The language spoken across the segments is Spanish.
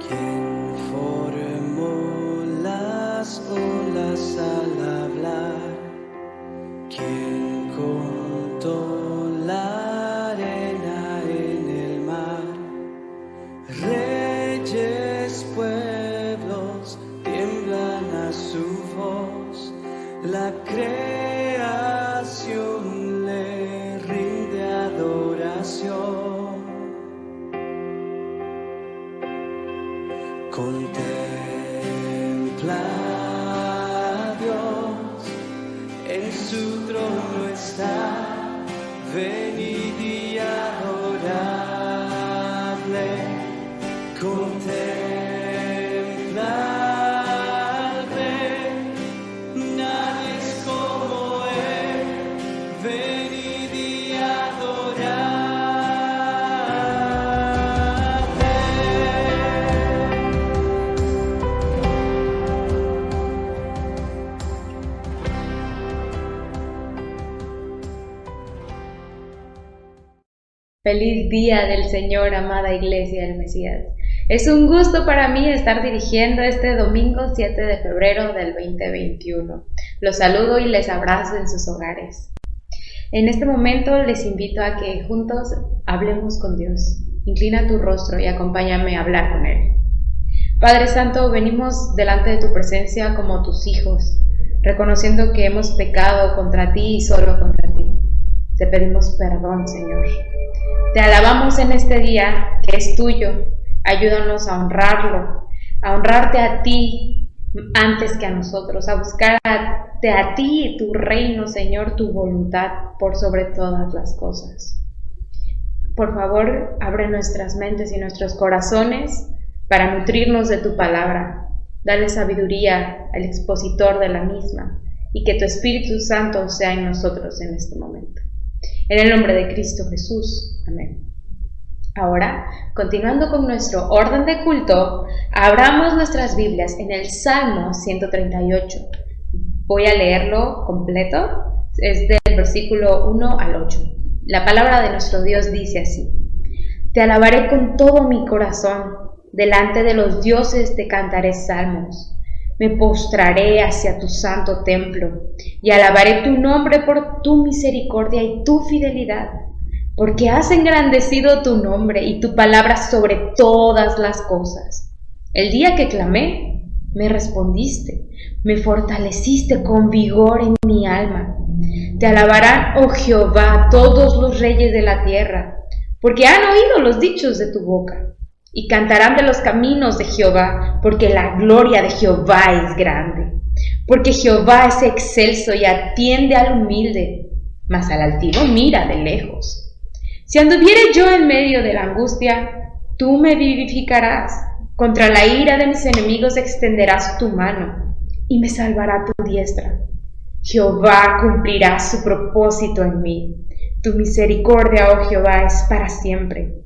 quien formó las olas al hablar, quien contó la arena en el mar. Reyes, pueblos tiemblan a su voz, la creación le rinde adoración. Contempla a Dios, en su trono está, venid y adoradle. Contempla al Rey, nadie es como Él, venid y adoradle. Feliz día del Señor, amada Iglesia del Mesías. Es un gusto para mí estar dirigiendo este domingo 7 de febrero del 2021. Los saludo y les abrazo en sus hogares. En este momento les invito a que juntos hablemos con Dios. Inclina tu rostro y acompáñame a hablar con Él. Padre Santo, venimos delante de tu presencia como tus hijos, reconociendo que hemos pecado contra ti y solo contra ti. Te pedimos perdón, Señor. Te alabamos en este día que es tuyo. Ayúdanos a honrarlo, a honrarte a ti antes que a nosotros, a buscarte a ti, tu reino, Señor, tu voluntad por sobre todas las cosas. Por favor, abre nuestras mentes y nuestros corazones para nutrirnos de tu palabra. Dale sabiduría al expositor de la misma y que tu Espíritu Santo sea en nosotros en este momento. En el nombre de Cristo Jesús. Amén. Ahora, continuando con nuestro orden de culto, abramos nuestras Biblias en el Salmo 138. Voy a leerlo completo, es del versículo 1 al 8. La palabra de nuestro Dios dice así: Te alabaré con todo mi corazón, delante de los dioses te cantaré salmos. Me postraré hacia tu santo templo y alabaré tu nombre por tu misericordia y tu fidelidad, porque has engrandecido tu nombre y tu palabra sobre todas las cosas. El día que clamé, me respondiste, me fortaleciste con vigor en mi alma. Te alabarán, oh Jehová, todos los reyes de la tierra, porque han oído los dichos de tu boca. Y cantarán de los caminos de Jehová, porque la gloria de Jehová es grande. Porque Jehová es excelso y atiende al humilde, mas al altivo mira de lejos. Si anduviere yo en medio de la angustia, tú me vivificarás. Contra la ira de mis enemigos extenderás tu mano, y me salvará tu diestra. Jehová cumplirá su propósito en mí. Tu misericordia, oh Jehová, es para siempre.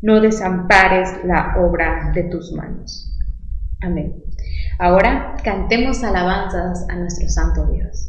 No desampares la obra de tus manos. Amén. Ahora cantemos alabanzas a nuestro Santo Dios.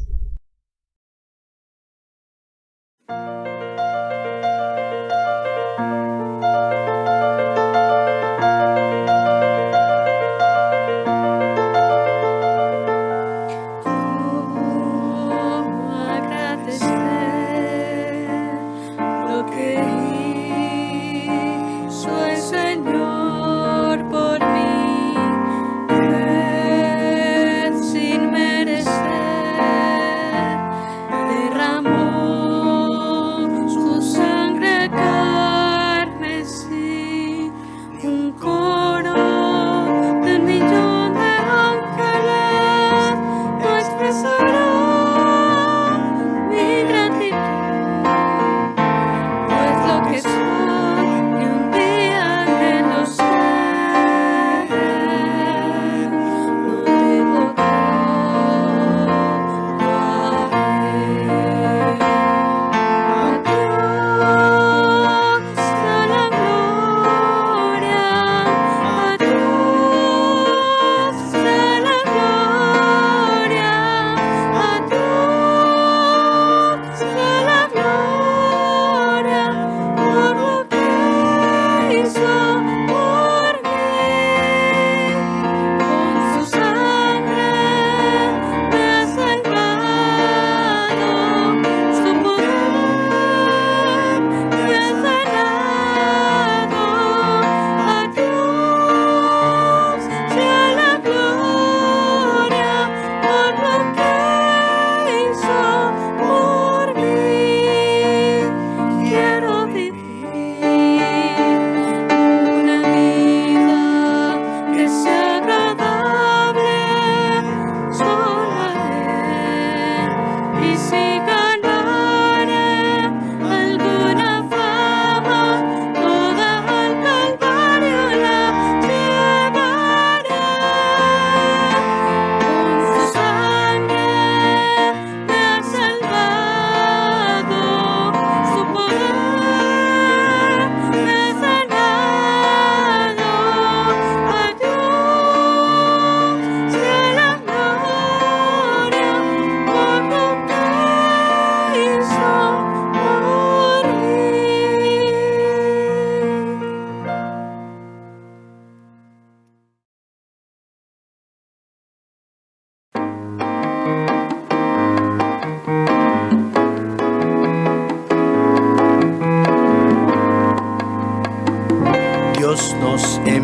Sin merecer.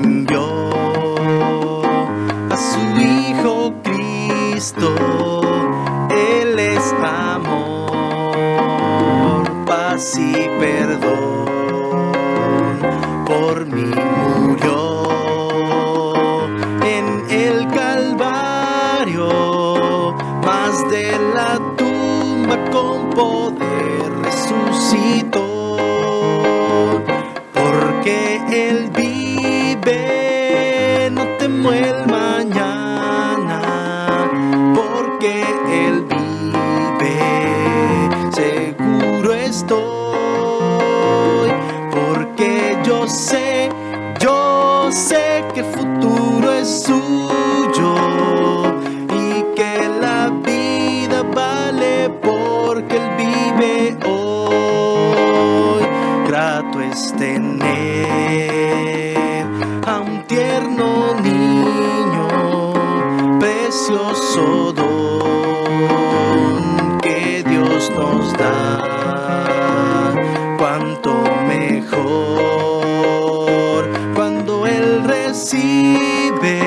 envió a su Hijo Cristo. Él es amor, paz y perdón. Por mí murió en el Calvario, mas de la tumba con poder resucitó. Porque Él vive, no temo el mañana. Porque Él vive, seguro estoy. Porque yo sé que el futuro es suyo y que la vida vale porque Él vive hoy. Grato es tener a un tierno niño, precioso don que Dios nos da. Cuánto mejor cuando Él recibe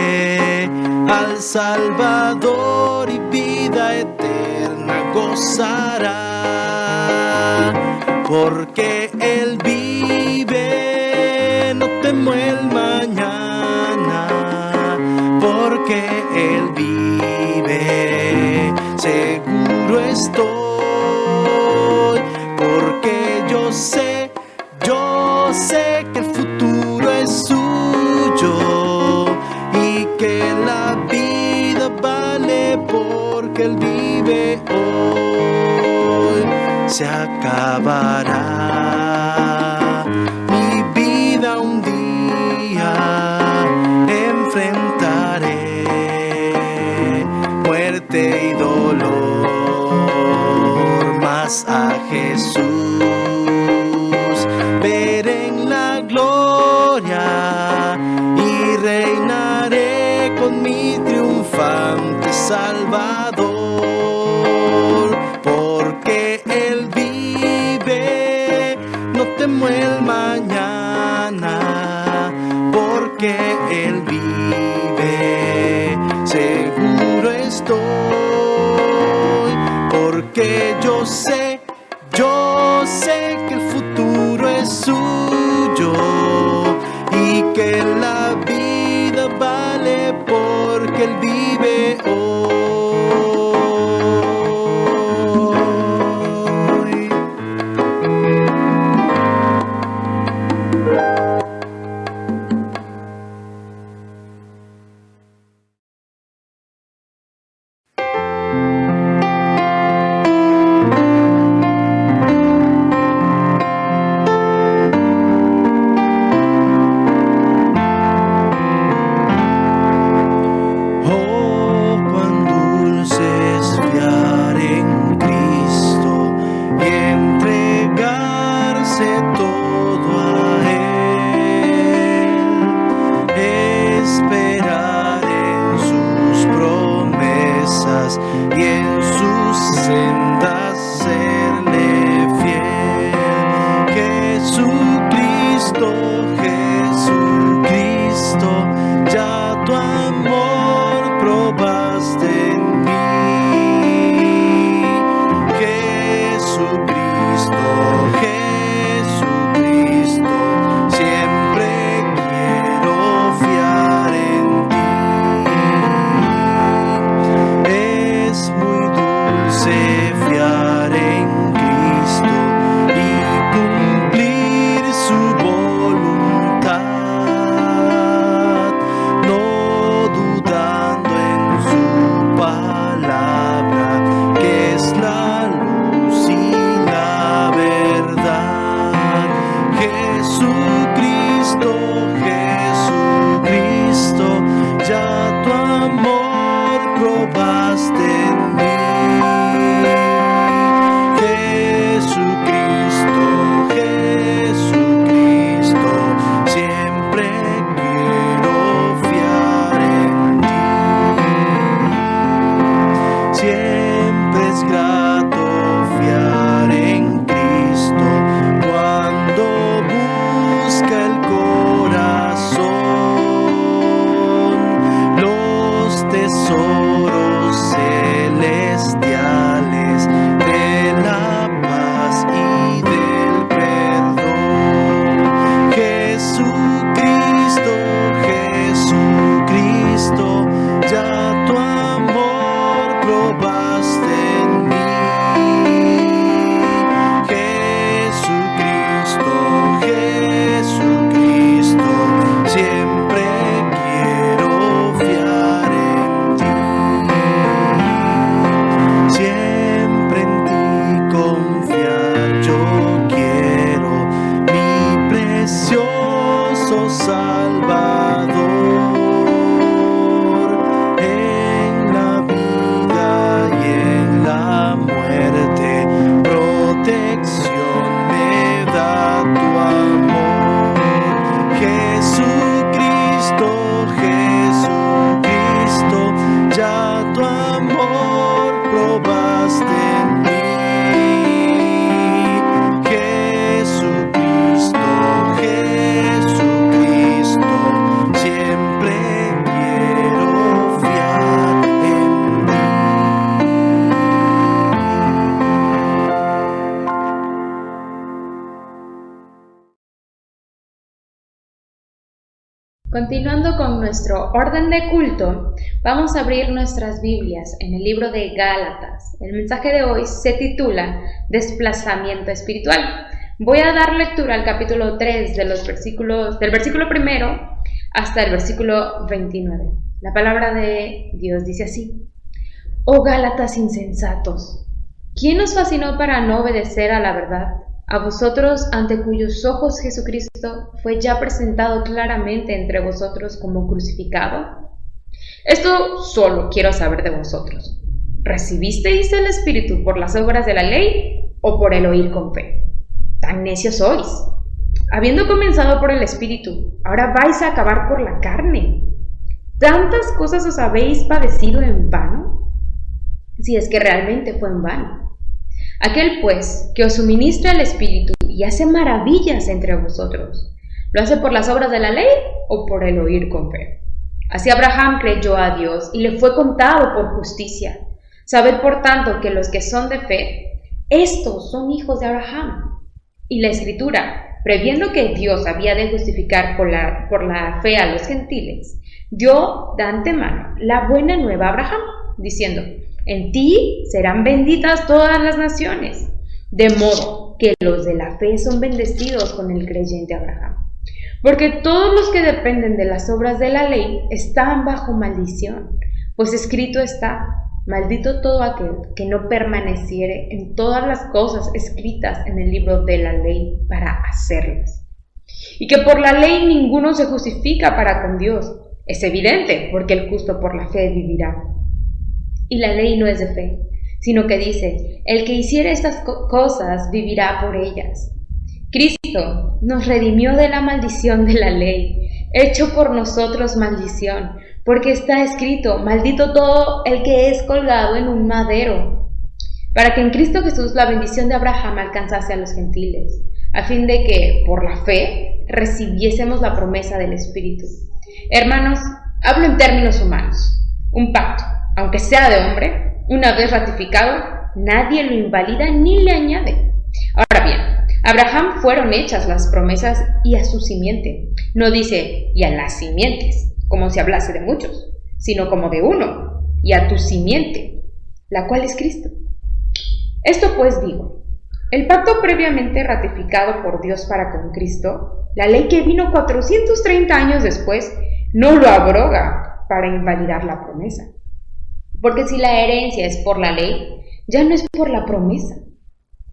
al Salvador y vida eterna gozará. Porque Él vive, no temo el mañana. Porque Él vive, seguro estoy. Porque yo sé que el futuro es suyo y que la vida vale porque Él vive hoy. Se acabará mi vida un día, enfrentaré muerte y dolor, mas a Jesús veré en la gloria y reinaré con mi triunfante Salvador. Porque Él vive, no temo el mañana. Porque Él vive, seguro estoy. Porque yo sé que el futuro es suyo y que la vida vale porque Él vive hoy. Y en sus sendas serle fiel. Jesucristo, ya tu amor probaste en mí. Jesucristo, siempre quiero fiar en ti. Es muy dulce Jesucristo, ya tu amor probaste en mí. Jesucristo, Jesucristo, siempre quiero fiar en ti. Continuando con nuestro orden de culto, vamos a abrir nuestras Biblias en el libro de Gálatas. El mensaje de hoy se titula Desplazamiento espiritual. Voy a dar lectura al capítulo 3 del versículo 1 hasta el versículo 29. La palabra de Dios dice así: Oh Gálatas insensatos, ¿quién os fascinó para no obedecer a la verdad? A vosotros, ante cuyos ojos Jesucristo fue ya presentado claramente entre vosotros como crucificado. Esto solo quiero saber de vosotros. ¿Recibisteis el Espíritu por las obras de la ley o por el oír con fe? Tan necios sois. Habiendo comenzado por el Espíritu, ahora vais a acabar por la carne. ¿Tantas cosas os habéis padecido en vano? Si es que realmente fue en vano. Aquel pues que os suministra el Espíritu y hace maravillas entre vosotros, ¿lo hace por las obras de la ley o por el oír con fe? Así Abraham creyó a Dios y le fue contado por justicia. Sabed por tanto que los que son de fe, estos son hijos de Abraham. Y la Escritura, previendo que Dios había de justificar por la fe a los gentiles, dio de antemano la buena nueva a Abraham, diciendo: en ti serán benditas todas las naciones, de modo que los de la fe son bendecidos con el creyente Abraham. Porque todos los que dependen de las obras de la ley están bajo maldición, pues escrito está: maldito todo aquel que no permaneciere en todas las cosas escritas en el libro de la ley para hacerlas. Y que por la ley ninguno se justifica para con Dios. Es evidente, porque el justo por la fe vivirá. Y la ley no es de fe, sino que dice: el que hiciere estas cosas vivirá por ellas. Cristo nos redimió de la maldición de la ley, hecho por nosotros maldición, porque está escrito: maldito todo el que es colgado en un madero, para que en Cristo Jesús la bendición de Abraham alcanzase a los gentiles, a fin de que, por la fe, recibiésemos la promesa del Espíritu. Hermanos, hablo en términos humanos. Un pacto, aunque sea de hombre, una vez ratificado, nadie lo invalida ni le añade. Ahora bien, a Abraham fueron hechas las promesas y a su simiente. No dice y a las simientes, como si hablase de muchos, sino como de uno, y a tu simiente, la cual es Cristo. Esto pues digo: el pacto previamente ratificado por Dios para con Cristo, la ley que vino 430 años después, no lo abroga para invalidar la promesa. Porque si la herencia es por la ley, ya no es por la promesa.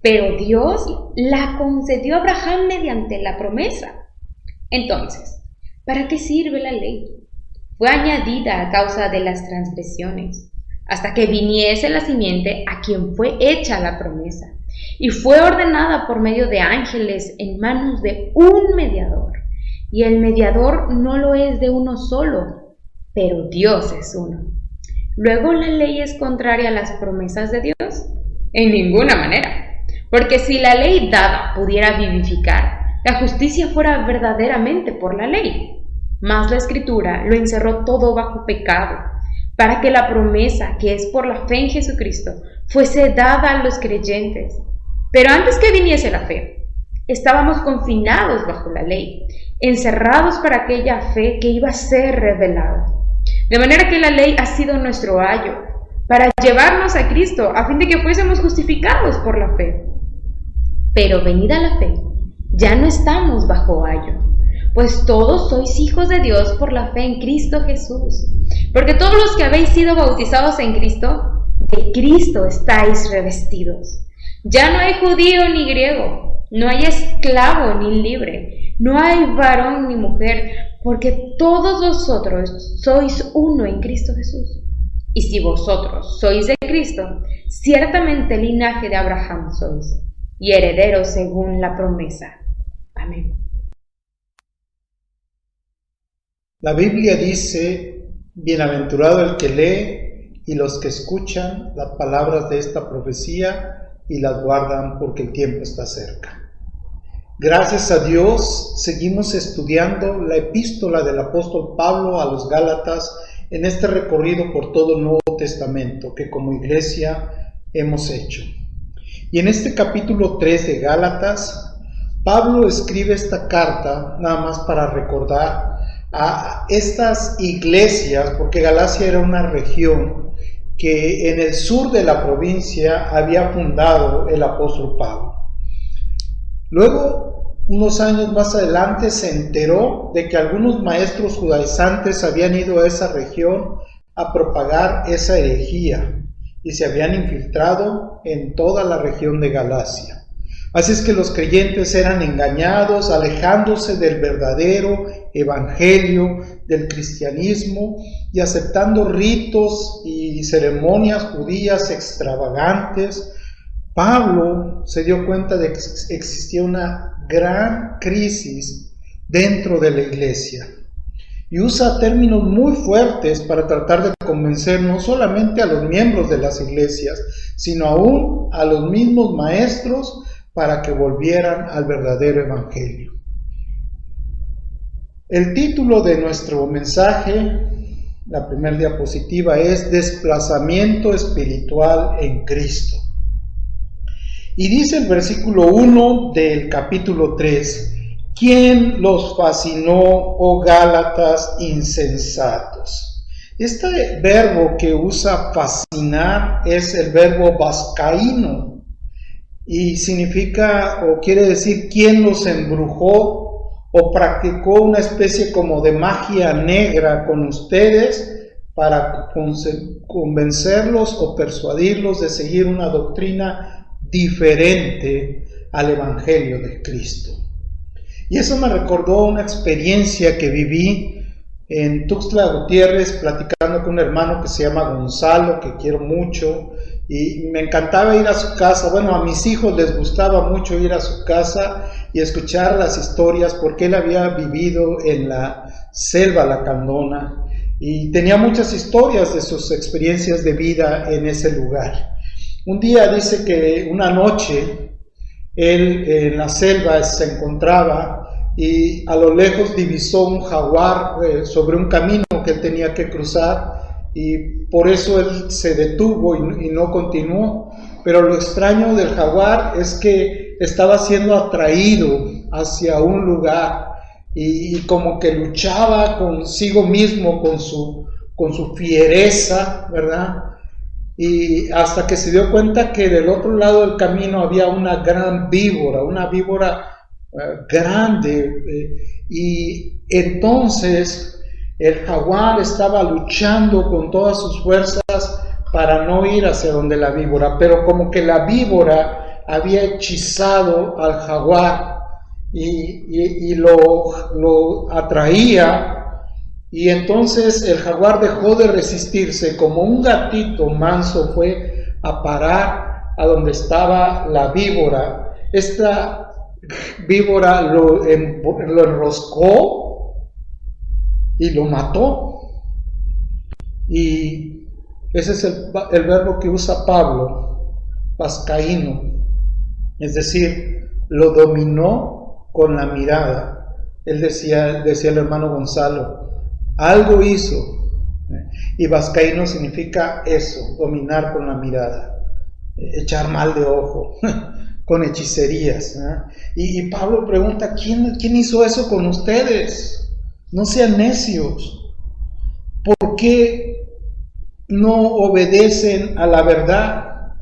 Pero Dios la concedió a Abraham mediante la promesa. Entonces, ¿para qué sirve la ley? Fue añadida a causa de las transgresiones, hasta que viniese la simiente a quien fue hecha la promesa, y fue ordenada por medio de ángeles en manos de un mediador. Y el mediador no lo es de uno solo, pero Dios es uno. ¿Luego la ley es contraria a las promesas de Dios? En ninguna manera. Porque si la ley dada pudiera vivificar, la justicia fuera verdaderamente por la ley. Mas la Escritura lo encerró todo bajo pecado, para que la promesa, que es por la fe en Jesucristo, fuese dada a los creyentes. Pero antes que viniese la fe, estábamos confinados bajo la ley, encerrados para aquella fe que iba a ser revelada. De manera que la ley ha sido nuestro ayo, para llevarnos a Cristo, a fin de que fuésemos justificados por la fe. Pero venida la fe, ya no estamos bajo ayo, pues todos sois hijos de Dios por la fe en Cristo Jesús. Porque todos los que habéis sido bautizados en Cristo, de Cristo estáis revestidos. Ya no hay judío ni griego, no hay esclavo ni libre, no hay varón ni mujer, porque todos vosotros sois uno en Cristo Jesús. Y si vosotros sois de Cristo, ciertamente linaje de Abraham sois, y herederos según la promesa. Amén. La Biblia dice, bienaventurado el que lee y los que escuchan las palabras de esta profecía y las guardan porque el tiempo está cerca. Gracias a Dios seguimos estudiando la epístola del apóstol Pablo a los Gálatas en este recorrido por todo el Nuevo Testamento que como iglesia hemos hecho. Y en este capítulo 3 de Gálatas, Pablo escribe esta carta nada más para recordar a estas iglesias, porque Galacia era una región que en el sur de la provincia había fundado el apóstol Pablo. Luego, unos años más adelante, se enteró de que algunos maestros judaizantes habían ido a esa región a propagar esa herejía y se habían infiltrado en toda la región de Galacia. Así es que los creyentes eran engañados, alejándose del verdadero evangelio, del cristianismo y aceptando ritos y ceremonias judías extravagantes. Pablo se dio cuenta de que existía una gran crisis dentro de la iglesia y usa términos muy fuertes para tratar de convencer no solamente a los miembros de las iglesias, sino aún a los mismos maestros para que volvieran al verdadero evangelio. El título de nuestro mensaje, la primera diapositiva, es Desplazamiento espiritual en Cristo. Y dice el versículo 1 del capítulo 3, ¿quién los fascinó, oh Gálatas insensatos? Este verbo que usa fascinar es el verbo vascaíno, y significa o quiere decir quién los embrujó o practicó una especie como de magia negra con ustedes para convencerlos o persuadirlos de seguir una doctrina diferente al Evangelio de Cristo. Y eso me recordó una experiencia que viví en Tuxtla Gutiérrez platicando con un hermano que se llama Gonzalo, que quiero mucho. Y me encantaba ir a su casa. Bueno, a mis hijos les gustaba mucho ir a su casa y escuchar las historias porque él había vivido en la selva lacandona y tenía muchas historias de sus experiencias de vida en ese lugar. Un día dice que una noche él en la selva se encontraba y a lo lejos divisó un jaguar sobre un camino que él tenía que cruzar. Y por eso él se detuvo y no continuó. Pero lo extraño del jaguar es que estaba siendo atraído hacia un lugar y como que luchaba consigo mismo, con su fiereza, ¿verdad? Y hasta que se dio cuenta que del otro lado del camino había una gran víbora, grande. Y entonces el jaguar estaba luchando con todas sus fuerzas para no ir hacia donde la víbora, pero como que la víbora había hechizado al jaguar y lo atraía, y entonces el jaguar dejó de resistirse, como un gatito manso fue a parar a donde estaba la víbora. Esta víbora lo enroscó y lo mató. Y ese es el verbo que usa Pablo, vascaíno, es decir, lo dominó con la mirada. Él decía el hermano Gonzalo, algo hizo, y vascaíno significa eso, dominar con la mirada, echar mal de ojo, con hechicerías. Y Pablo pregunta, ¿quién hizo eso con ustedes? No sean necios. ¿Por qué no obedecen a la verdad?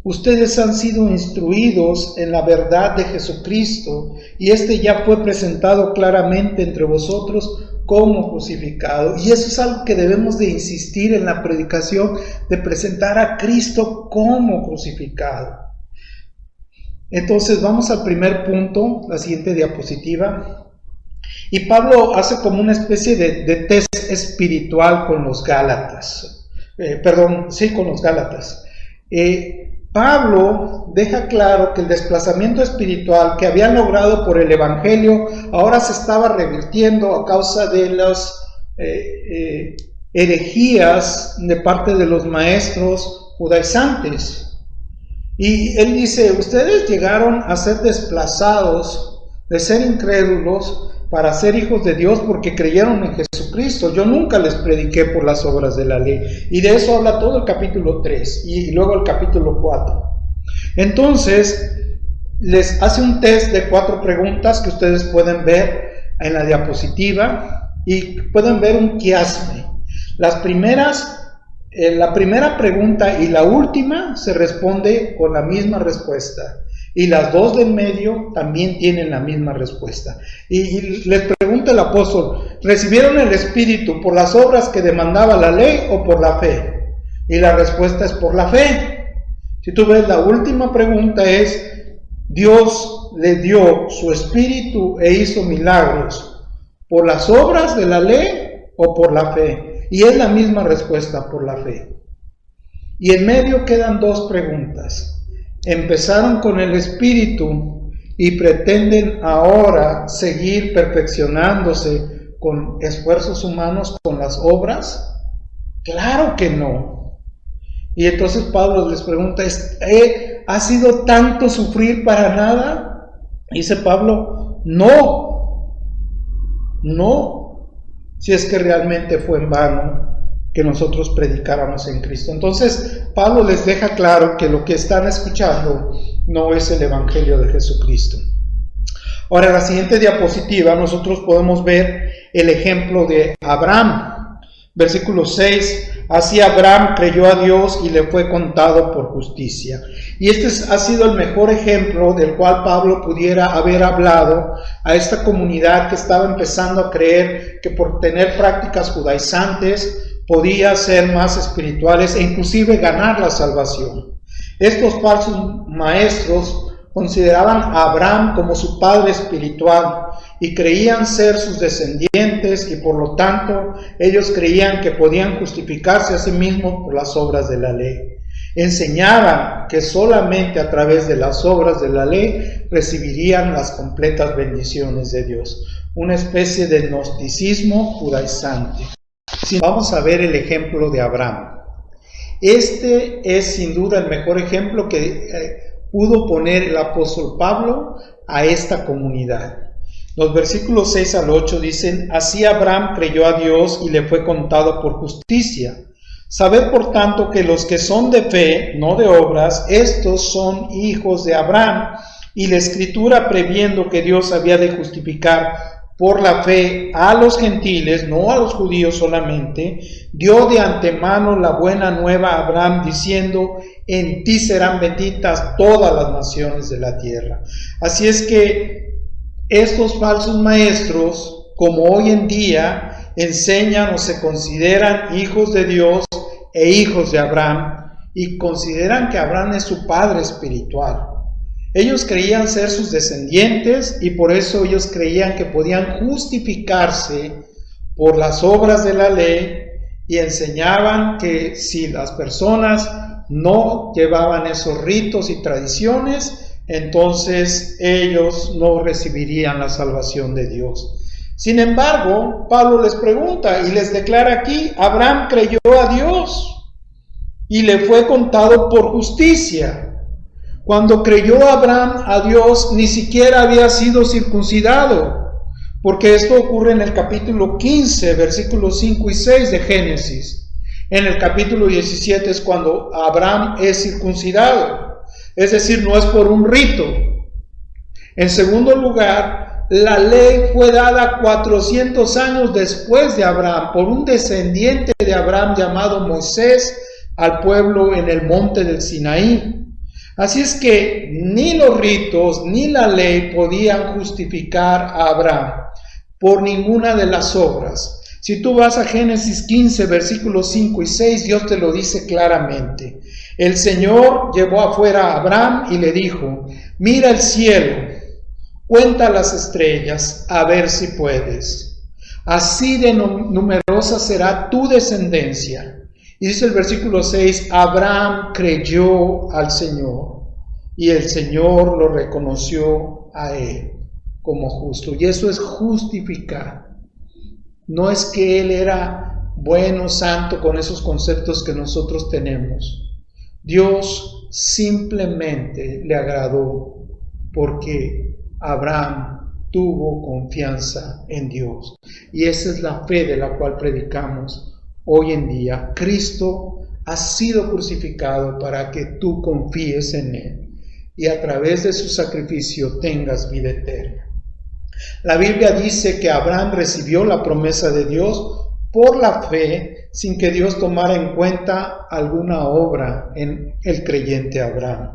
Ustedes han sido instruidos en la verdad de Jesucristo y este ya fue presentado claramente entre vosotros como crucificado. Y eso es algo que debemos de insistir en la predicación, de presentar a Cristo como crucificado. Entonces vamos al primer punto, la siguiente diapositiva. Y Pablo hace como una especie de test espiritual con los Gálatas. Con los Gálatas. Pablo deja claro que el desplazamiento espiritual que habían logrado por el Evangelio ahora se estaba revirtiendo a causa de los herejías de parte de los maestros judaizantes. Y él dice, ustedes llegaron a ser desplazados de ser incrédulos para ser hijos de Dios porque creyeron en Jesucristo. Yo nunca les prediqué por las obras de la ley. Y de eso habla todo el capítulo 3 y luego el capítulo 4. Entonces, les hace un test de 4 preguntas que ustedes pueden ver en la diapositiva y pueden ver un quiasme. La primera pregunta y la última se responde con la misma respuesta. Y las 2 del medio también tienen la misma respuesta. Y les pregunta el apóstol, ¿recibieron el Espíritu por las obras que demandaba la ley o por la fe? Y la respuesta es por la fe. Si tú ves, la última pregunta es, Dios le dio su Espíritu e hizo milagros por las obras de la ley o por la fe. Y es la misma respuesta, por la fe. Y en medio quedan 2 preguntas. Empezaron con el Espíritu y pretenden ahora seguir perfeccionándose con esfuerzos humanos, con las obras. Claro que no. Y entonces Pablo les pregunta, ¿ha sido tanto sufrir para nada? Dice Pablo, no, si es que realmente fue en vano que nosotros predicáramos en Cristo. Entonces Pablo les deja claro que lo que están escuchando no es el Evangelio de Jesucristo. Ahora, en la siguiente diapositiva nosotros podemos ver el ejemplo de Abraham. Versículo 6, así Abraham creyó a Dios y le fue contado por justicia. Y este ha sido el mejor ejemplo del cual Pablo pudiera haber hablado a esta comunidad que estaba empezando a creer que por tener prácticas judaizantes podía ser más espirituales e inclusive ganar la salvación. Estos falsos maestros consideraban a Abraham como su padre espiritual y creían ser sus descendientes y por lo tanto ellos creían que podían justificarse a sí mismos por las obras de la ley. Enseñaban que solamente a través de las obras de la ley recibirían las completas bendiciones de Dios. Una especie de gnosticismo judaizante. Vamos a ver el ejemplo de Abraham. Este es sin duda el mejor ejemplo que pudo poner el apóstol Pablo a esta comunidad. Los versículos 6 al 8 dicen, así Abraham creyó a Dios y le fue contado por justicia. Sabed por tanto que los que son de fe, no de obras, estos son hijos de Abraham. Y la Escritura, previendo que Dios había de justificar por la fe a los gentiles, no a los judíos solamente, dio de antemano la buena nueva a Abraham, diciendo, en ti serán benditas todas las naciones de la tierra. Así es que estos falsos maestros, como hoy en día, enseñan o se consideran hijos de Dios e hijos de Abraham, y consideran que Abraham es su padre espiritual. Ellos creían ser sus descendientes y por eso ellos creían que podían justificarse por las obras de la ley y enseñaban que si las personas no llevaban esos ritos y tradiciones, entonces ellos no recibirían la salvación de Dios. Sin embargo, Pablo les pregunta y les declara aquí, Abraham creyó a Dios y le fue contado por justicia. Cuando creyó Abraham a Dios, ni siquiera había sido circuncidado, porque esto ocurre en el capítulo 15, versículos 5 y 6 de Génesis. En el capítulo 17 es cuando Abraham es circuncidado, es decir, no es por un rito. En segundo lugar, la ley fue dada 400 años después de Abraham, por un descendiente de Abraham llamado Moisés, al pueblo en el monte del Sinaí. Así es que ni los ritos ni la ley podían justificar a Abraham por ninguna de las obras. Si tú vas a Génesis 15, versículos 5 y 6, Dios te lo dice claramente. El Señor llevó afuera a Abraham y le dijo, mira el cielo, cuenta las estrellas, a ver si puedes. Así de numerosa será tu descendencia. Y dice el versículo 6, Abraham creyó al Señor y el Señor lo reconoció a él como justo. Y eso es justificar. No es que él era bueno, santo, con esos conceptos que nosotros tenemos. Dios simplemente le agradó porque Abraham tuvo confianza en Dios. Y esa es la fe de la cual predicamos hoy en día. Cristo ha sido crucificado para que tú confíes en Él y a través de su sacrificio tengas vida eterna. La Biblia dice que Abraham recibió la promesa de Dios por la fe, sin que Dios tomara en cuenta alguna obra en el creyente Abraham.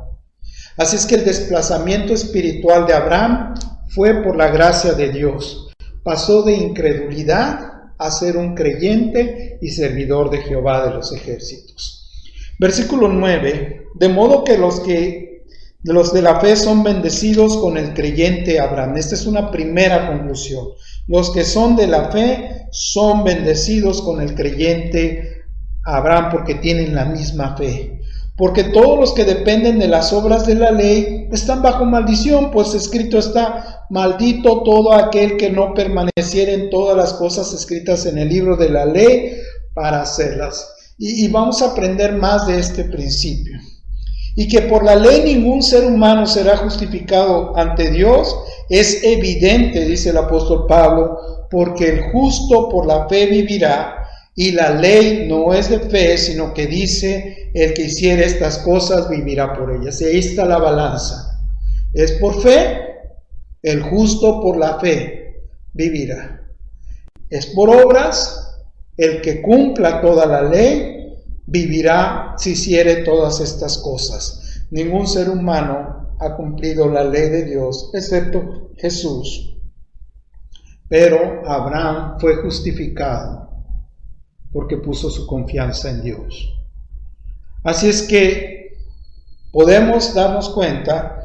Así es que el desplazamiento espiritual de Abraham fue por la gracia de Dios. Pasó de incredulidad a ser un creyente y servidor de Jehová de los ejércitos. Versículo 9. De modo que los de la fe son bendecidos con el creyente Abraham. Esta es una primera conclusión. Los que son de la fe son bendecidos con el creyente Abraham porque tienen la misma fe. Porque todos los que dependen de las obras de la ley están bajo maldición, pues escrito está: maldito todo aquel que no permaneciera en todas las cosas escritas en el libro de la ley para hacerlas. Y vamos a aprender más de este principio. Y que por la ley ningún ser humano será justificado ante Dios es evidente, dice el apóstol Pablo, porque el justo por la fe vivirá. Y la ley no es de fe, sino que dice: el que hiciere estas cosas vivirá por ellas. Y ahí está la balanza. Es por fe, el justo por la fe vivirá. Es por obras, el que cumpla toda la ley vivirá si hiciere todas estas cosas. Ningún ser humano ha cumplido la ley de Dios, excepto Jesús. Pero Abraham fue justificado porque puso su confianza en Dios. Así es que podemos darnos cuenta,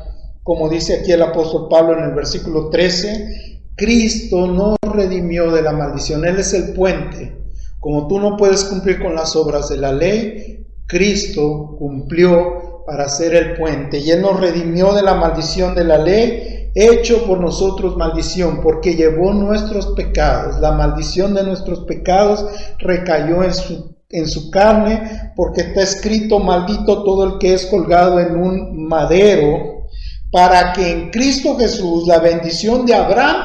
como dice aquí el apóstol Pablo en el versículo 13, Cristo nos redimió de la maldición. Él es el puente. Como tú no puedes cumplir con las obras de la ley, Cristo cumplió para ser el puente. Y Él nos redimió de la maldición de la ley, hecho por nosotros maldición, porque llevó nuestros pecados. La maldición de nuestros pecados recayó en su carne, porque está escrito: maldito todo el que es colgado en un madero, para que en Cristo Jesús la bendición de Abraham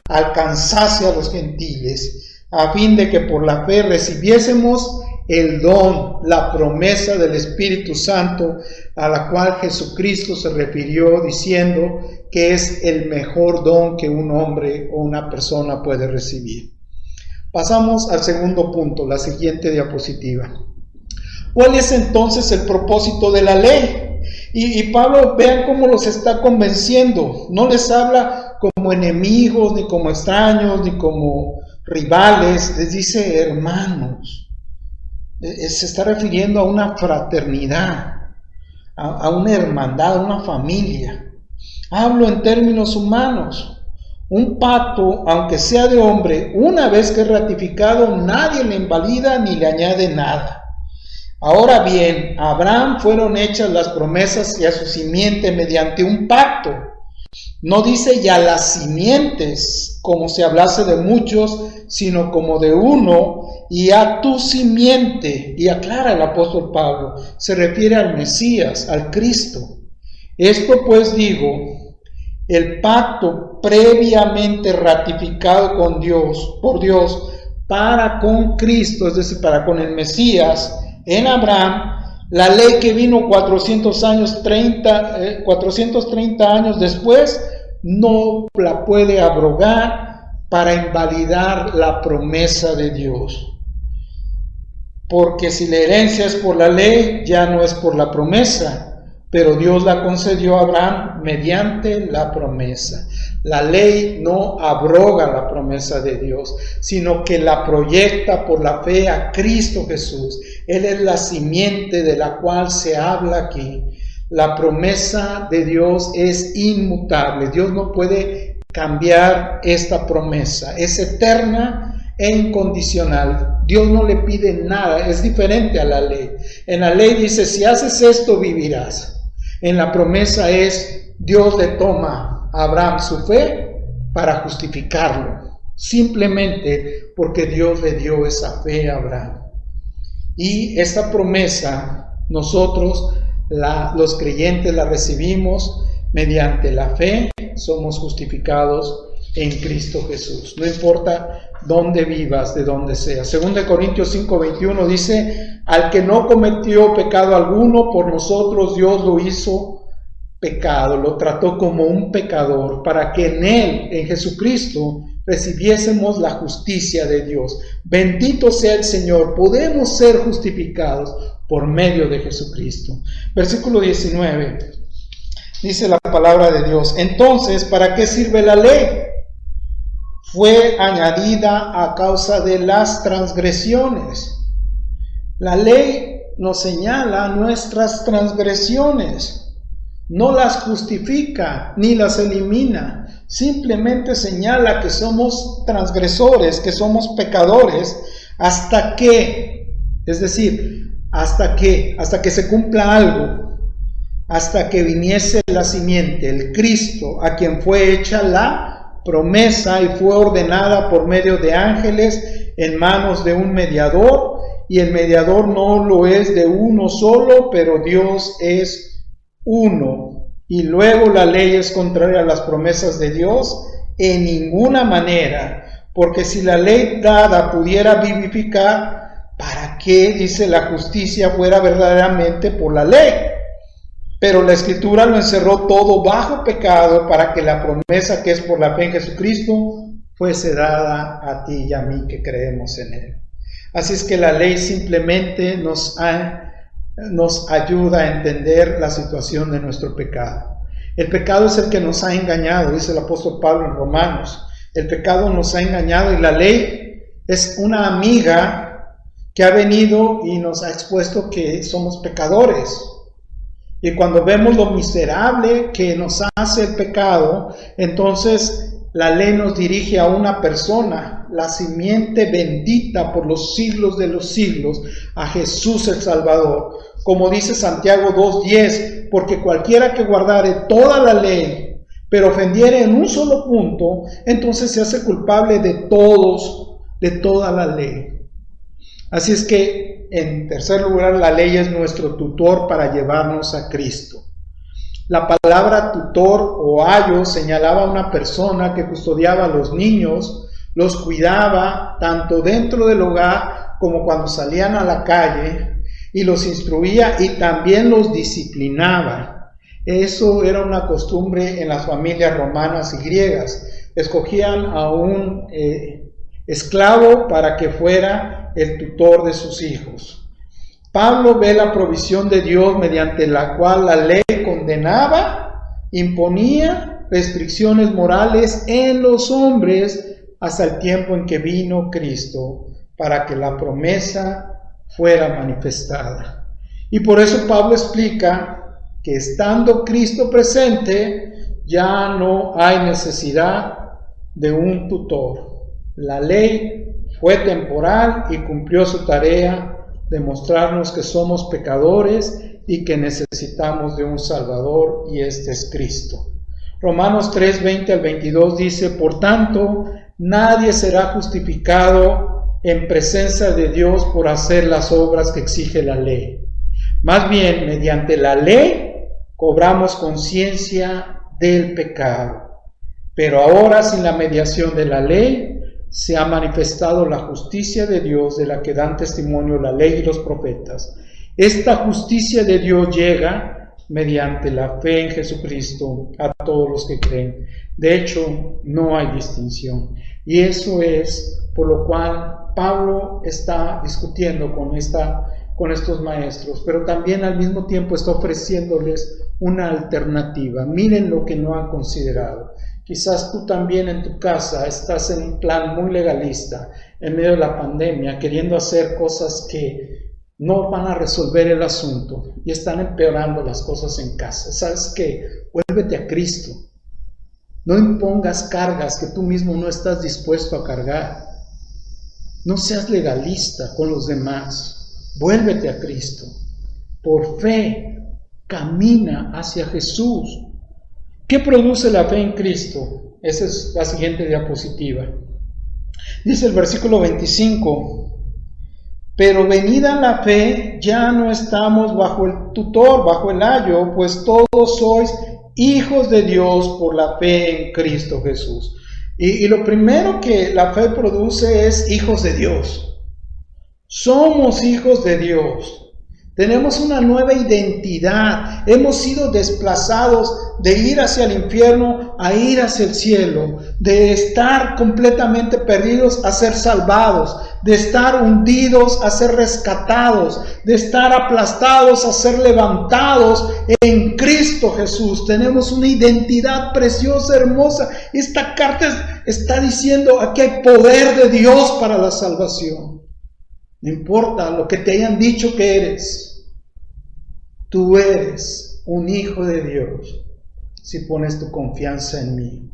alcanzase a los gentiles, a fin de que por la fe recibiésemos el don, la promesa del Espíritu Santo, a la cual Jesucristo se refirió diciendo que es el mejor don que un hombre o una persona puede recibir. Pasamos al segundo punto, la siguiente diapositiva. ¿Cuál es entonces el propósito de la ley? Y Pablo, vean cómo los está convenciendo. No les habla como enemigos, ni como extraños, ni como rivales. Les dice hermanos. Se está refiriendo a una fraternidad, a una hermandad, a una familia. Hablo en términos humanos. Un pacto, aunque sea de hombre, una vez que es ratificado, nadie le invalida ni le añade nada. Ahora bien, a Abraham fueron hechas las promesas y a su simiente mediante un pacto. No dice ya las simientes, como si hablase de muchos, sino como de uno, y a tu simiente. Y aclara el apóstol Pablo, se refiere al Mesías, al Cristo. Esto pues digo, el pacto previamente ratificado con Dios, por Dios, para con Cristo, es decir, para con el Mesías, en Abraham, la ley que vino 430 años después, no la puede abrogar para invalidar la promesa de Dios. Porque si la herencia es por la ley, ya no es por la promesa, pero Dios la concedió a Abraham mediante la promesa. La ley no abroga la promesa de Dios, sino que la proyecta por la fe a Cristo Jesús. Él es la simiente de la cual se habla aquí. La promesa de Dios es inmutable. Dios no puede cambiar esta promesa. Es eterna e incondicional. Dios no le pide nada. Es diferente a la ley. En la ley dice, si haces esto, vivirás. En la promesa es, Dios le toma a Abraham su fe para justificarlo. simplemente porque Dios le dio esa fe a Abraham. Y esta promesa nosotros, los creyentes, la recibimos mediante la fe, somos justificados en Cristo Jesús. No importa dónde vivas, de dónde seas. 2 Corintios 5:21 dice, al que no cometió pecado alguno, por nosotros Dios lo hizo pecado, lo trató como un pecador, para que en él, en Jesucristo, recibiésemos la justicia de Dios. Bendito sea el Señor, podemos ser justificados por medio de Jesucristo. Versículo 19, dice la palabra de Dios, entonces, ¿para qué sirve la ley? Fue añadida a causa de las transgresiones. La ley nos señala nuestras transgresiones. No las justifica ni las elimina, simplemente señala que somos transgresores, que somos pecadores, hasta que se cumpla algo, hasta que viniese la simiente, el Cristo, a quien fue hecha la promesa y fue ordenada por medio de ángeles en manos de un mediador, y el mediador no lo es de uno solo, pero Dios es uno. Y luego la ley es contraria a las promesas de Dios en ninguna manera, porque si la ley dada pudiera vivificar, ¿para qué, dice, la justicia fuera verdaderamente por la ley? Pero la Escritura lo encerró todo bajo pecado, para que la promesa que es por la fe en Jesucristo fuese dada a ti y a mí que creemos en Él. Así es que la ley simplemente nos ayuda a entender la situación de nuestro pecado. El pecado es el que nos ha engañado, dice el apóstol Pablo en Romanos. El pecado nos ha engañado y la ley es una amiga que ha venido y nos ha expuesto que somos pecadores. Y cuando vemos lo miserable que nos hace el pecado, entonces la ley nos dirige a una persona, la simiente bendita por los siglos de los siglos, a Jesús el Salvador. Como dice Santiago 2:10, porque cualquiera que guardare toda la ley, pero ofendiere en un solo punto, entonces se hace culpable de toda la ley. Así es que, en tercer lugar, la ley es nuestro tutor para llevarnos a Cristo. La palabra tutor o ayo señalaba a una persona que custodiaba a los niños, los cuidaba tanto dentro del hogar como cuando salían a la calle, y los instruía y también los disciplinaba. Eso era una costumbre en las familias romanas y griegas. Escogían a un esclavo para que fuera el tutor de sus hijos. Pablo ve la provisión de Dios mediante la cual la ley condenaba, imponía restricciones morales en los hombres hasta el tiempo en que vino Cristo para que la promesa fuera manifestada. Y por eso Pablo explica que estando Cristo presente ya no hay necesidad de un tutor. La ley fue temporal y cumplió su tarea de mostrarnos que somos pecadores y que necesitamos de un Salvador, y este es Cristo. Romanos 3:20 al 22 dice, por tanto, nadie será justificado en presencia de Dios por hacer las obras que exige la ley. Más bien, mediante la ley cobramos conciencia del pecado. Pero ahora, sin la mediación de la ley, se ha manifestado la justicia de Dios, de la que dan testimonio la ley y los profetas. Esta justicia de Dios llega mediante la fe en Jesucristo a todos los que creen. De hecho, no hay distinción. Y eso es por lo cual Pablo está discutiendo con estos maestros, pero también al mismo tiempo está ofreciéndoles una alternativa. Miren lo que no han considerado. Quizás tú también en tu casa estás en un plan muy legalista en medio de la pandemia, queriendo hacer cosas que no van a resolver el asunto y están empeorando las cosas en casa. ¿Sabes qué? Vuélvete a Cristo. No impongas cargas que tú mismo no estás dispuesto a cargar. No seas legalista con los demás. Vuélvete a Cristo. Por fe, camina hacia Jesús. ¿Qué produce la fe en Cristo? Esa es la siguiente diapositiva. Dice el versículo 25, pero venida la fe, ya no estamos bajo el tutor, bajo el ayo, pues todos sois hijos de Dios por la fe en Cristo Jesús. Y lo primero que la fe produce es hijos de Dios. Somos hijos de Dios. Tenemos una nueva identidad. Hemos sido desplazados de ir hacia el infierno a ir hacia el cielo, de estar completamente perdidos a ser salvados, de estar hundidos a ser rescatados, de estar aplastados a ser levantados en Cristo Jesús. Tenemos una identidad preciosa, hermosa. Esta carta está diciendo aquí hay poder de Dios para la salvación. No importa lo que te hayan dicho que eres, tú eres un hijo de Dios si pones tu confianza en mí.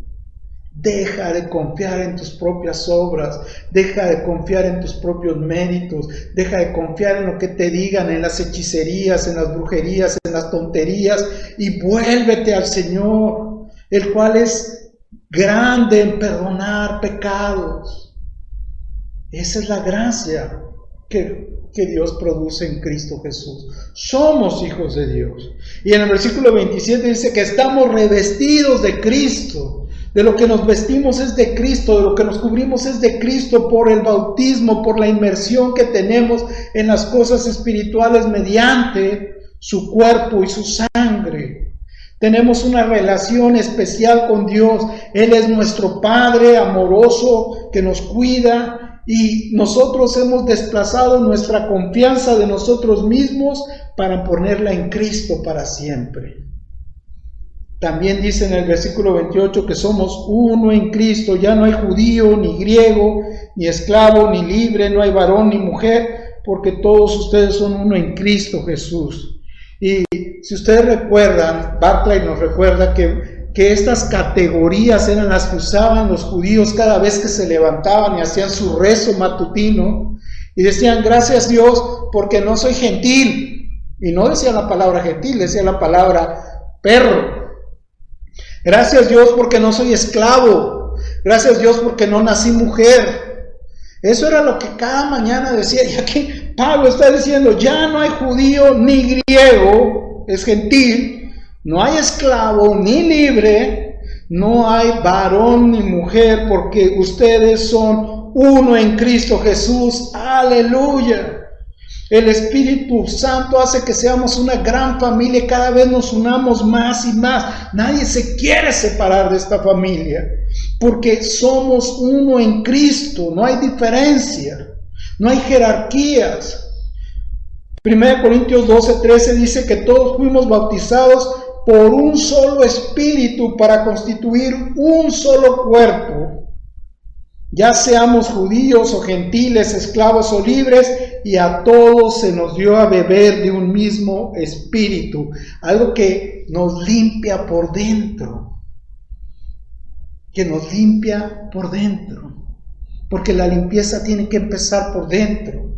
Deja de confiar en tus propias obras, deja de confiar en tus propios méritos, deja de confiar en lo que te digan, en las hechicerías, en las brujerías, en las tonterías, y vuélvete al Señor, el cual es grande en perdonar pecados. Esa es la gracia que Dios produce en Cristo Jesús. Somos hijos de Dios. Y en el versículo 27 dice que estamos revestidos de Cristo. De lo que nos vestimos es de Cristo, de lo que nos cubrimos es de Cristo por el bautismo, por la inmersión que tenemos en las cosas espirituales mediante su cuerpo y su sangre. Tenemos una relación especial con Dios. Él es nuestro Padre amoroso que nos cuida. Y nosotros hemos desplazado nuestra confianza de nosotros mismos para ponerla en Cristo para siempre. También dice en el versículo 28 que somos uno en Cristo. Ya no hay judío, ni griego, ni esclavo, ni libre, no hay varón, ni mujer, porque todos ustedes son uno en Cristo Jesús. Y si ustedes recuerdan, Barclay nos recuerda que estas categorías eran las que usaban los judíos cada vez que se levantaban y hacían su rezo matutino y decían gracias Dios porque no soy gentil, y no decía la palabra gentil, decía la palabra perro. Gracias Dios porque no soy esclavo, gracias Dios porque no nací mujer. Eso era lo que cada mañana decía, y aquí Pablo está diciendo ya no hay judío ni griego, es gentil. No hay esclavo ni libre, no hay varón ni mujer, porque ustedes son uno en Cristo Jesús. ¡Aleluya! El Espíritu Santo hace que seamos una gran familia, cada vez nos unamos más y más. Nadie se quiere separar de esta familia, porque somos uno en Cristo, no hay diferencia, no hay jerarquías. 1 Corintios 12:13 dice que todos fuimos bautizados por un solo espíritu para constituir un solo cuerpo, ya seamos judíos o gentiles, esclavos o libres, y a todos se nos dio a beber de un mismo espíritu, algo que nos limpia por dentro, porque la limpieza tiene que empezar por dentro.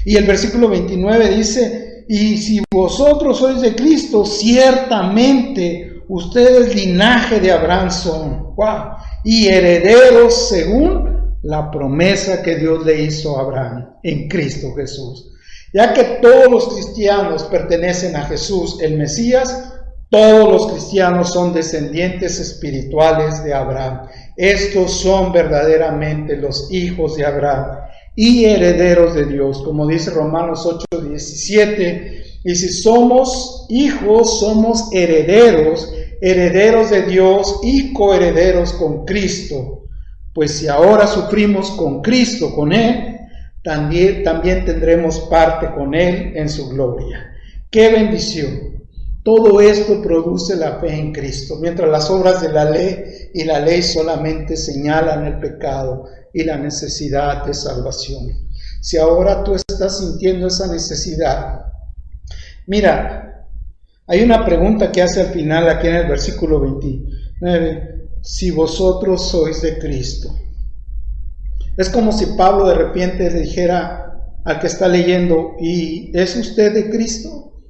Y el versículo 29 dice, y si vosotros sois de Cristo, ciertamente ustedes linaje de Abraham son, wow, y herederos según la promesa que Dios le hizo a Abraham en Cristo Jesús. Ya que todos los cristianos pertenecen a Jesús, el Mesías, todos los cristianos son descendientes espirituales de Abraham. Estos son verdaderamente los hijos de Abraham y herederos de Dios, como dice Romanos 8:17, y si somos hijos, somos herederos de Dios y coherederos con Cristo, pues si ahora sufrimos con Cristo, con Él, también tendremos parte con Él en su gloria. ¡Qué bendición! Todo esto produce la fe en Cristo, mientras las obras de la ley solamente señalan el pecado y la necesidad de salvación. Si ahora tú estás sintiendo esa necesidad, mira, hay una pregunta que hace al final aquí en el versículo 29, si vosotros sois de Cristo. Es como si Pablo de repente le dijera al que está leyendo, ¿y es usted de Cristo?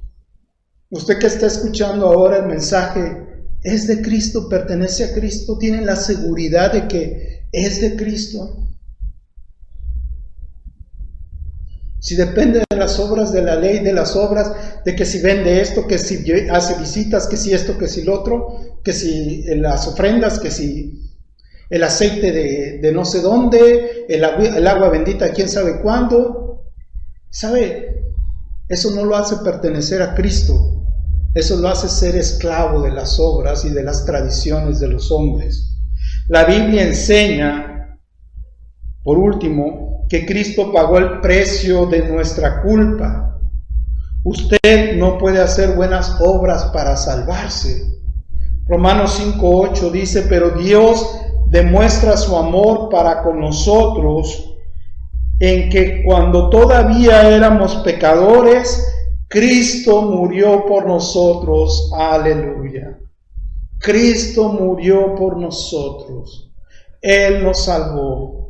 Usted que está escuchando ahora el mensaje, ¿es de Cristo? ¿Pertenece a Cristo? ¿Tiene la seguridad de que es de Cristo? Si depende de las obras de la ley, de las obras de que si vende esto, que si hace visitas, que si esto, que si lo otro, que si las ofrendas, que si el aceite de no sé dónde, el agua bendita quién sabe cuándo. ¿Sabe? Eso no lo hace pertenecer a Cristo. Eso lo hace ser esclavo de las obras y de las tradiciones de los hombres. La Biblia enseña, por último, que Cristo pagó el precio de nuestra culpa. Usted no puede hacer buenas obras para salvarse. Romanos 5:8 dice, pero Dios demuestra su amor para con nosotros en que cuando todavía éramos pecadores, Cristo murió por nosotros. Aleluya. Cristo murió por nosotros. Él nos salvó.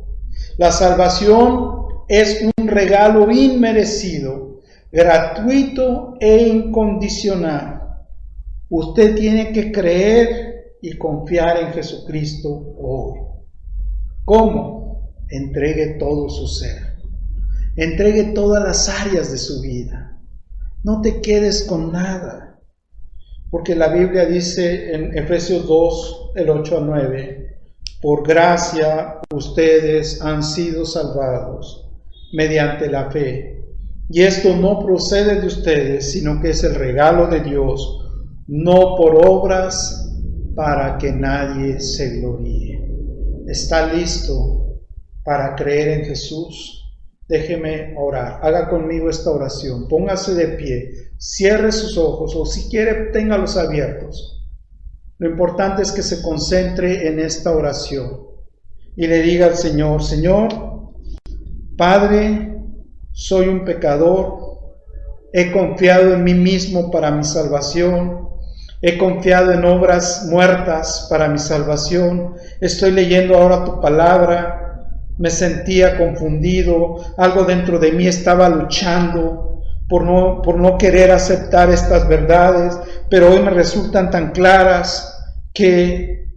La salvación es un regalo inmerecido, gratuito e incondicional. Usted tiene que creer y confiar en Jesucristo hoy. ¿Cómo? Entregue todo su ser. Entregue todas las áreas de su vida. No te quedes con nada. Porque la Biblia dice en Efesios 2, el 8 al 9, por gracia ustedes han sido salvados mediante la fe. Y esto no procede de ustedes, sino que es el regalo de Dios, no por obras para que nadie se gloríe. ¿Está listo para creer en Jesús? Déjeme orar. Haga conmigo esta oración. Póngase de pie. Cierre sus ojos o si quiere, téngalos abiertos. Lo importante es que se concentre en esta oración y le diga al Señor, Señor, Padre, soy un pecador. He confiado en mí mismo para mi salvación. He confiado en obras muertas para mi salvación. Estoy leyendo ahora tu palabra. Me sentía confundido. Algo dentro de mí estaba luchando por no querer aceptar estas verdades. Pero hoy me resultan tan claras que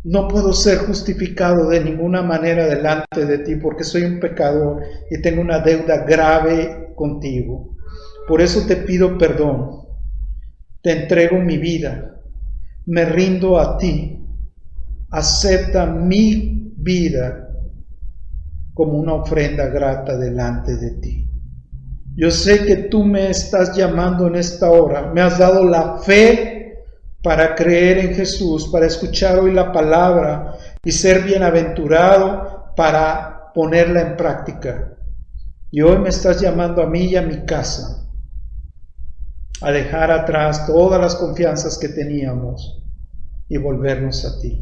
no puedo ser justificado de ninguna manera delante de ti porque soy un pecador y tengo una deuda grave contigo. Por eso te pido perdón. Te entrego mi vida, me rindo a ti, acepta mi vida como una ofrenda grata delante de ti. Yo sé que tú me estás llamando en esta hora, me has dado la fe para creer en Jesús, para escuchar hoy la palabra y ser bienaventurado para ponerla en práctica. Y hoy me estás llamando a mí y a mi casa a dejar atrás todas las confianzas que teníamos y volvernos a ti.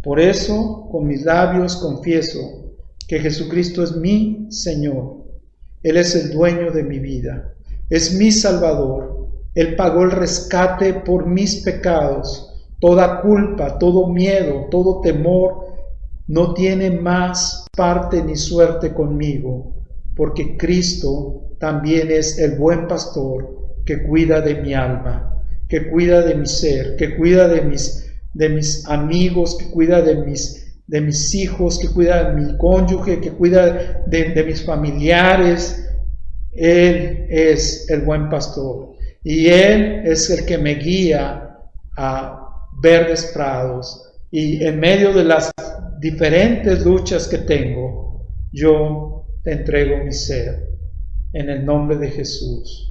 Por eso, con mis labios confieso que Jesucristo es mi Señor. Él es el dueño de mi vida, es mi Salvador. Él pagó el rescate por mis pecados. Toda culpa, todo miedo, todo temor no tiene más parte ni suerte conmigo, porque Cristo también es el buen pastor que cuida de mi alma, que cuida de mi ser, que cuida de mis amigos, que cuida de mis hijos, que cuida de mi cónyuge, que cuida de mis familiares. Él es el buen pastor y Él es el que me guía a verdes prados, y en medio de las diferentes luchas que tengo, yo te entrego mi ser en el nombre de Jesús.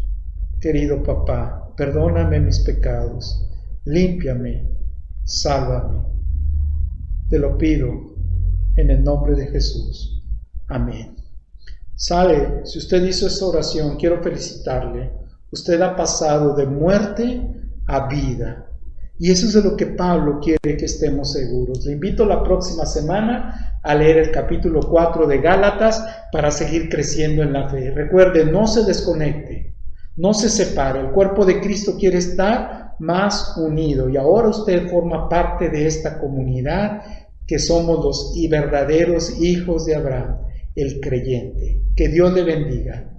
Querido papá, perdóname mis pecados, límpiame, sálvame. Te lo pido en el nombre de Jesús. Amén. ¿Sabe? Si usted hizo esta oración, quiero felicitarle. Usted ha pasado de muerte a vida. Y eso es de lo que Pablo quiere que estemos seguros. Le invito la próxima semana a leer el capítulo 4 de Gálatas para seguir creciendo en la fe. Recuerde, no se desconecte. No se separe, el cuerpo de Cristo quiere estar más unido y ahora usted forma parte de esta comunidad que somos los verdaderos hijos de Abraham, el creyente. Que Dios le bendiga.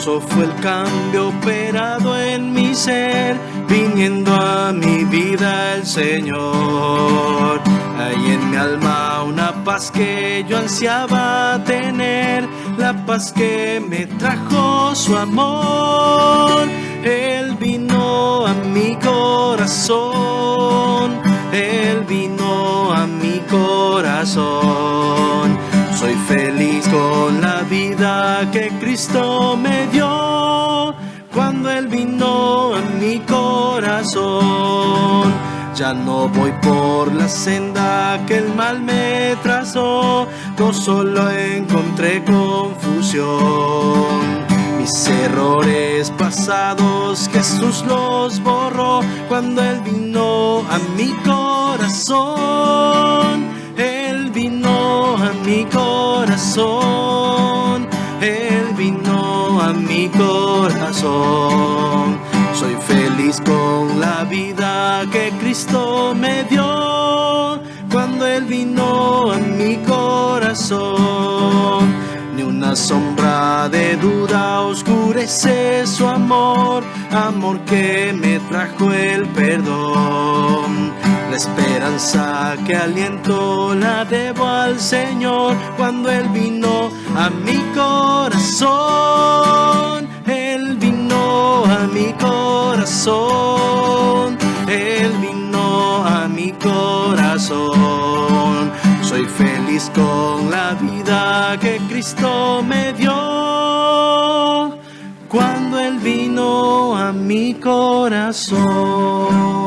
Poderoso fue el cambio operado en mi ser, viniendo a mi vida el Señor. Hay en mi alma una paz que yo ansiaba tener, la paz que me trajo su amor. Él vino a mi corazón, Él vino a mi corazón. Soy feliz con la vida que Cristo me dio, cuando Él vino a mi corazón. Ya no voy por la senda que el mal me trazó, no solo encontré confusión. Mis errores pasados Jesús los borró, cuando Él vino a mi corazón. Él vino a mi corazón, Él vino a mi corazón. Soy feliz con la vida que Cristo me dio, cuando Él vino a mi corazón. Ni una sombra de duda oscurece su amor, amor que me trajo el perdón. La esperanza que aliento la debo al Señor, cuando Él vino a mi corazón. Él vino a mi corazón, Él vino a mi corazón. Soy feliz con la vida que Cristo me dio, cuando Él vino a mi corazón.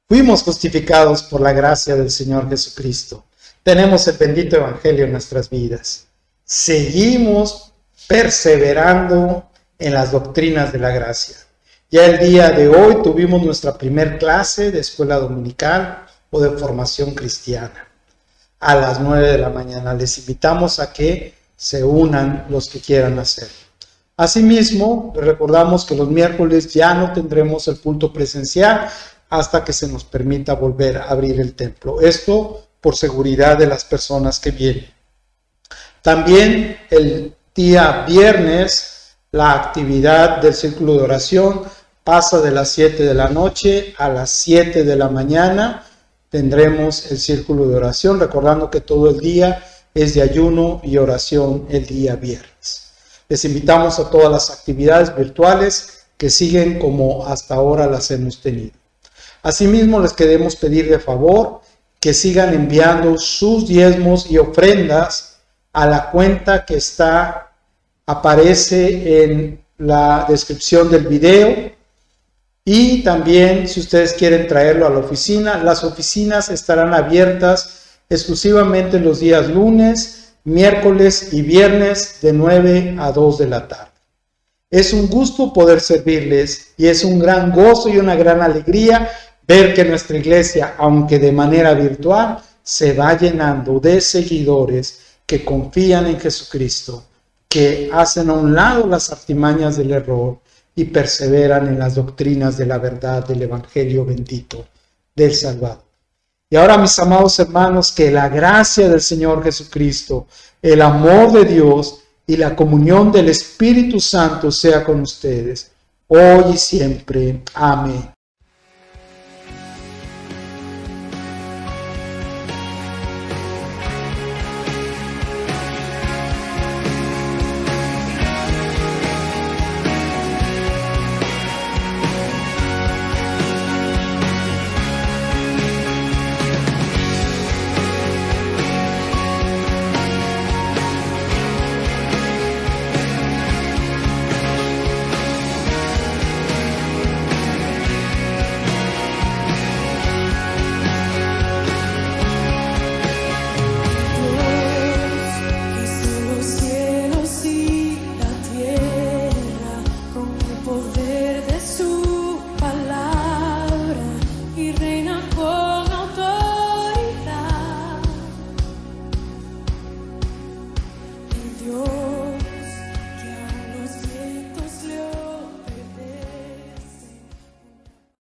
Fuimos justificados por la gracia del Señor Jesucristo. Tenemos el bendito Evangelio en nuestras vidas. Seguimos perseverando en las doctrinas de la gracia. Ya el día de hoy tuvimos nuestra primer clase de escuela dominical o de formación cristiana a las 9 de la mañana. Les invitamos a que se unan los que quieran hacerlo. Asimismo, les recordamos que los miércoles ya no tendremos el culto presencial hasta que se nos permita volver a abrir el templo. Esto por seguridad de las personas que vienen. También el día viernes, la actividad del círculo de oración pasa de las 7 de la noche a las 7 de la mañana. Tendremos el círculo de oración, recordando que todo el día es de ayuno y oración el día viernes. Les invitamos a todas las actividades virtuales que siguen como hasta ahora las hemos tenido. Asimismo, les queremos pedir de favor que sigan enviando sus diezmos y ofrendas a la cuenta que aparece en la descripción del video. Y también, si ustedes quieren traerlo a la oficina, las oficinas estarán abiertas exclusivamente los días lunes, miércoles y viernes de 9 a 2 de la tarde. Es un gusto poder servirles y es un gran gozo y una gran alegría ver que nuestra iglesia, aunque de manera virtual, se va llenando de seguidores que confían en Jesucristo, que hacen a un lado las artimañas del error y perseveran en las doctrinas de la verdad del Evangelio bendito del Salvador. Y ahora, mis amados hermanos, que la gracia del Señor Jesucristo, el amor de Dios y la comunión del Espíritu Santo sea con ustedes, hoy y siempre. Amén.